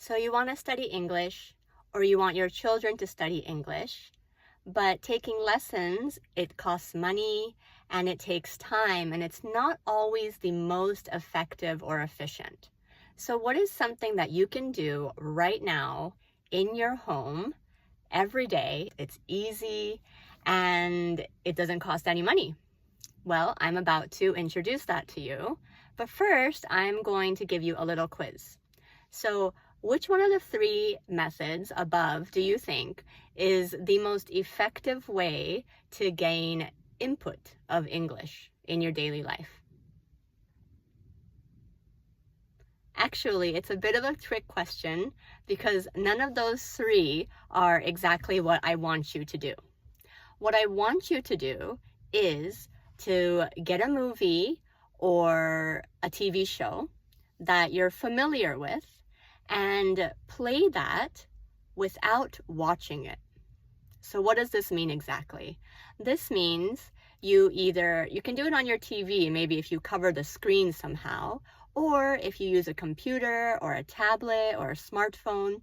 So you want to study English, or you want your children to study English, but taking lessons, it costs money and it takes time, and it's not always the most effective or efficient. So what is something that you can do right now in your home every day? It's easy and it doesn't cost any money. Well, I'm about to introduce that to you, but first I'm going to give you a little quiz. So which one of the three methods above do you think is the most effective way to gain input of English in your daily life? Actually, it's a bit of a trick question because none of those three are exactly what I want you to do. What I want you to do is to get a movie or a TV show that you're familiar with and play that without watching it. So what does this mean exactly? This means you can do it on your TV, maybe if you cover the screen somehow, or if you use a computer or a tablet or a smartphone,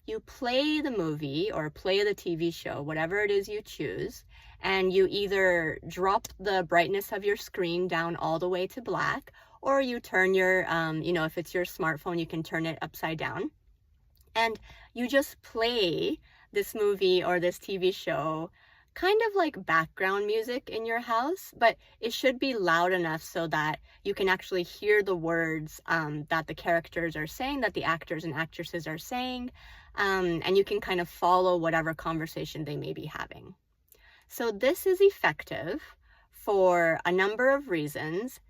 you play the movie or play the TV show, whatever it is you choose, and you either drop the brightness of your screen down all the way to black, or you turn your, if it's your smartphone, you can turn it upside down. And you just play this movie or this TV show kind of like background music in your house, but it should be loud enough so that you can actually hear the words that the characters are saying, that the actors and actresses are saying, and you can kind of follow whatever conversation they may be having. So this is effective for a number of reasons.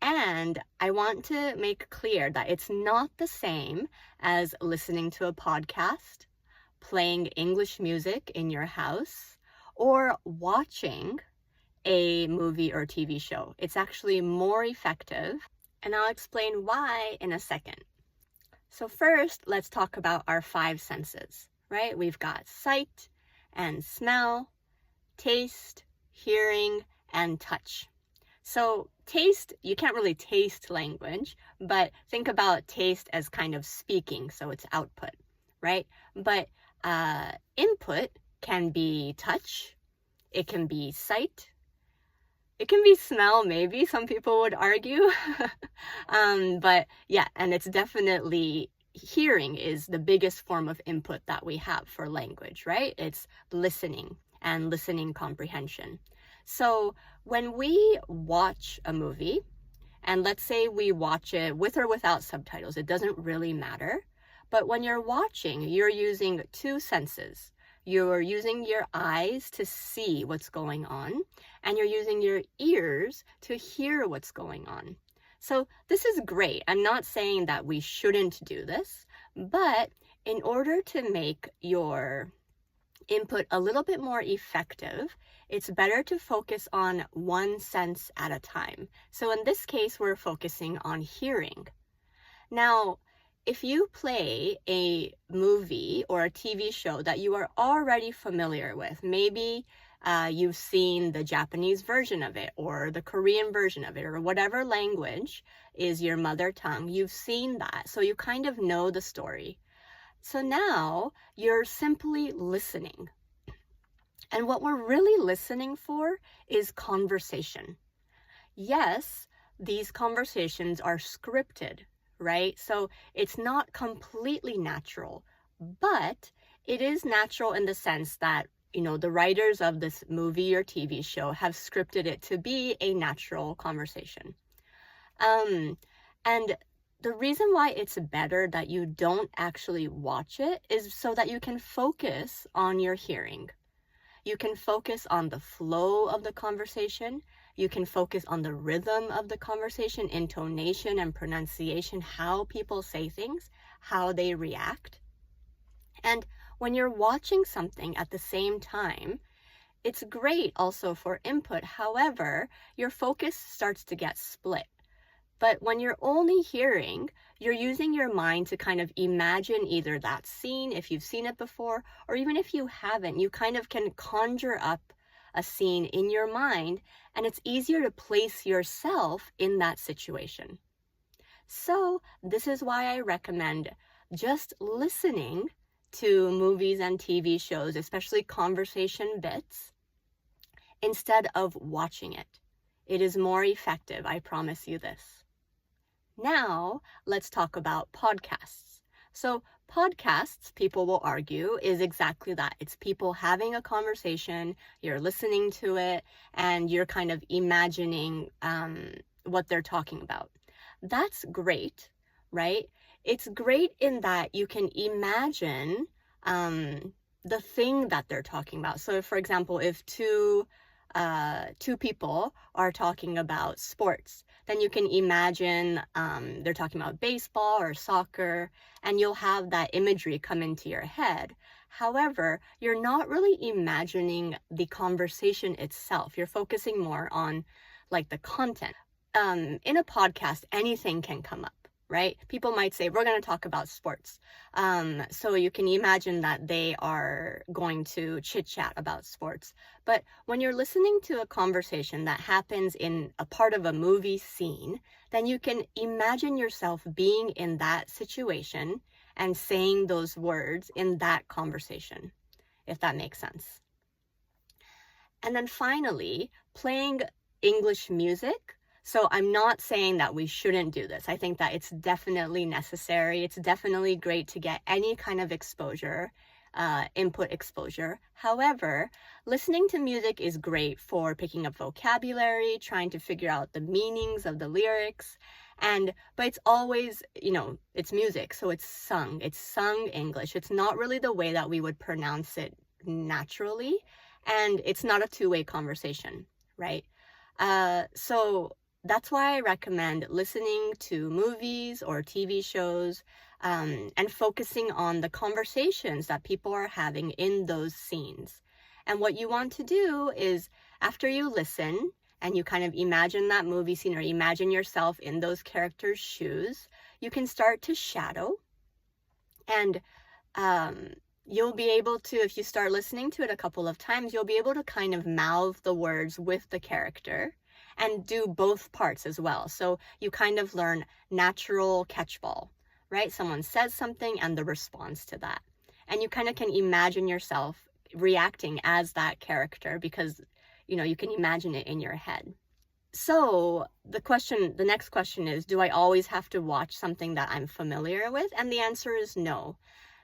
And I want to make clear that it's not the same as listening to a podcast, playing English music in your house, or watching a movie or TV show. It's actually more effective, and I'll explain why in a second. So first, let's talk about our five senses, right? We've got sight and smell, taste, hearing, and touch. So taste, you can't really taste language, but think about taste as kind of speaking, so it's output, right? But input can be touch, it can be sight, it can be smell, maybe, some people would argue. But yeah, and it's definitely hearing is the biggest form of input that we have for language, right? It's listening and listening comprehension. So when we watch a movie, and let's say we watch it with or without subtitles, it doesn't really matter. But when you're watching, you're using two senses. You're using your eyes to see what's going on, and you're using your ears to hear what's going on. So this is great. I'm not saying that we shouldn't do this, but in order to make your input a little bit more effective, it's better to focus on one sense at a time. So in this case, we're focusing on hearing. Now, if you play a movie or a TV show that you are already familiar with, maybe you've seen the Japanese version of it or the Korean version of it, or whatever language is your mother tongue, you've seen that. So you kind of know the story. So now you're simply listening. And what we're really listening for is conversation. Yes, these conversations are scripted, right? So it's not completely natural, but it is natural in the sense that, the writers of this movie or TV show have scripted it to be a natural conversation. And the reason why it's better that you don't actually watch it is so that you can focus on your hearing. You can focus on the flow of the conversation. You can focus on the rhythm of the conversation, intonation and pronunciation, how people say things, how they react. And when you're watching something at the same time, it's great also for input. However, your focus starts to get split. But when you're only hearing, you're using your mind to kind of imagine either that scene, if you've seen it before, or even if you haven't, you kind of can conjure up a scene in your mind, and it's easier to place yourself in that situation. So this is why I recommend just listening to movies and TV shows, especially conversation bits, instead of watching it. It is more effective, I promise you this. Now, let's talk about podcasts. So podcasts, people will argue, is exactly that. It's people having a conversation, you're listening to it, and you're kind of imagining what they're talking about. That's great, right? It's great in that you can imagine the thing that they're talking about. So, for example, if two people are talking about sports, then you can imagine they're talking about baseball or soccer, and you'll have that imagery come into your head. However, you're not really imagining the conversation itself. You're focusing more on like the content. In a podcast, anything can come up, right? People might say, we're going to talk about sports. So you can imagine that they are going to chit-chat about sports. But when you're listening to a conversation that happens in a part of a movie scene, then you can imagine yourself being in that situation and saying those words in that conversation, if that makes sense. And then finally, playing English music. So I'm not saying that we shouldn't do this. I think that it's definitely necessary. It's definitely great to get any kind of exposure, input exposure. However, listening to music is great for picking up vocabulary, trying to figure out the meanings of the lyrics. But it's always, it's music, so it's sung English. It's not really the way that we would pronounce it naturally, and it's not a two-way conversation, right? So that's why I recommend listening to movies or TV shows and focusing on the conversations that people are having in those scenes. And what you want to do is, after you listen and you kind of imagine that movie scene or imagine yourself in those characters' shoes, you can start to shadow. And you'll be able to, if you start listening to it a couple of times, you'll be able to kind of mouth the words with the character and do both parts as well. So you kind of learn natural catchball, right? Someone says something and the response to that. And you kind of can imagine yourself reacting as that character because, you can imagine it in your head. So the next question is, do I always have to watch something that I'm familiar with? And the answer is no.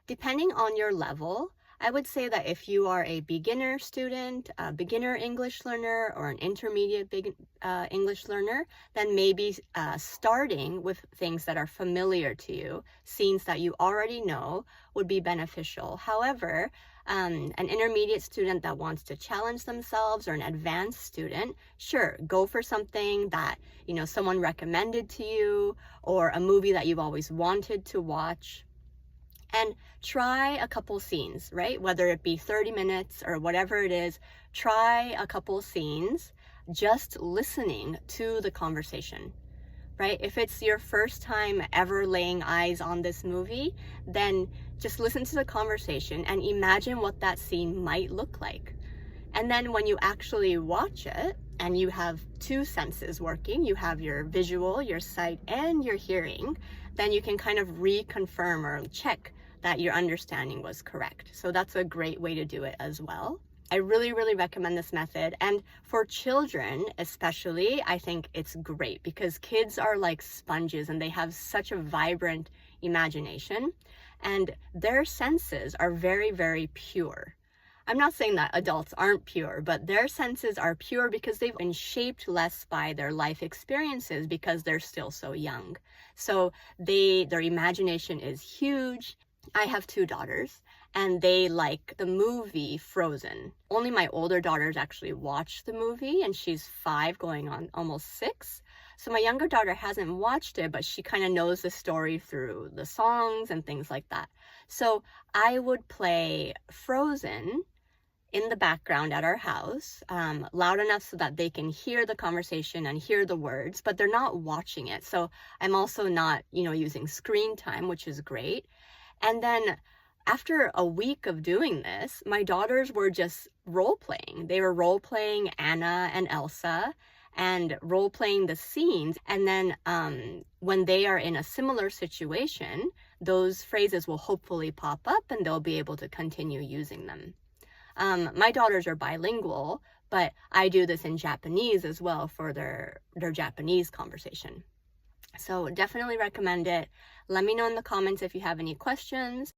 Depending on your level, I would say that if you are a beginner student, a beginner English learner, or an intermediate English learner, then maybe starting with things that are familiar to you, scenes that you already know, would be beneficial. However, an intermediate student that wants to challenge themselves, or an advanced student, sure, go for something that, someone recommended to you, or a movie that you've always wanted to watch. And try a couple scenes, right? Whether it be 30 minutes or whatever it is, try a couple scenes just listening to the conversation, right? If it's your first time ever laying eyes on this movie, then just listen to the conversation and imagine what that scene might look like. And then when you actually watch it and you have two senses working, you have your visual, your sight, and your hearing, then you can kind of reconfirm or check that your understanding was correct. So that's a great way to do it as well. I really, really recommend this method. And for children especially, I think it's great because kids are like sponges and they have such a vibrant imagination and their senses are very, very pure. I'm not saying that adults aren't pure, but their senses are pure because they've been shaped less by their life experiences because they're still so young. So their imagination is huge. I have two daughters and they like the movie Frozen. Only my older daughter's actually watched the movie and she's 5 going on almost 6. So my younger daughter hasn't watched it, but she kind of knows the story through the songs and things like that. So I would play Frozen in the background at our house, loud enough so that they can hear the conversation and hear the words, but they're not watching it. So I'm also not, using screen time, which is great. And then after a week of doing this, my daughters were just role-playing. They were role-playing Anna and Elsa and role-playing the scenes. And then when they are in a similar situation, those phrases will hopefully pop up and they'll be able to continue using them. My daughters are bilingual, but I do this in Japanese as well for their Japanese conversation. So definitely recommend it. Let me know in the comments if you have any questions.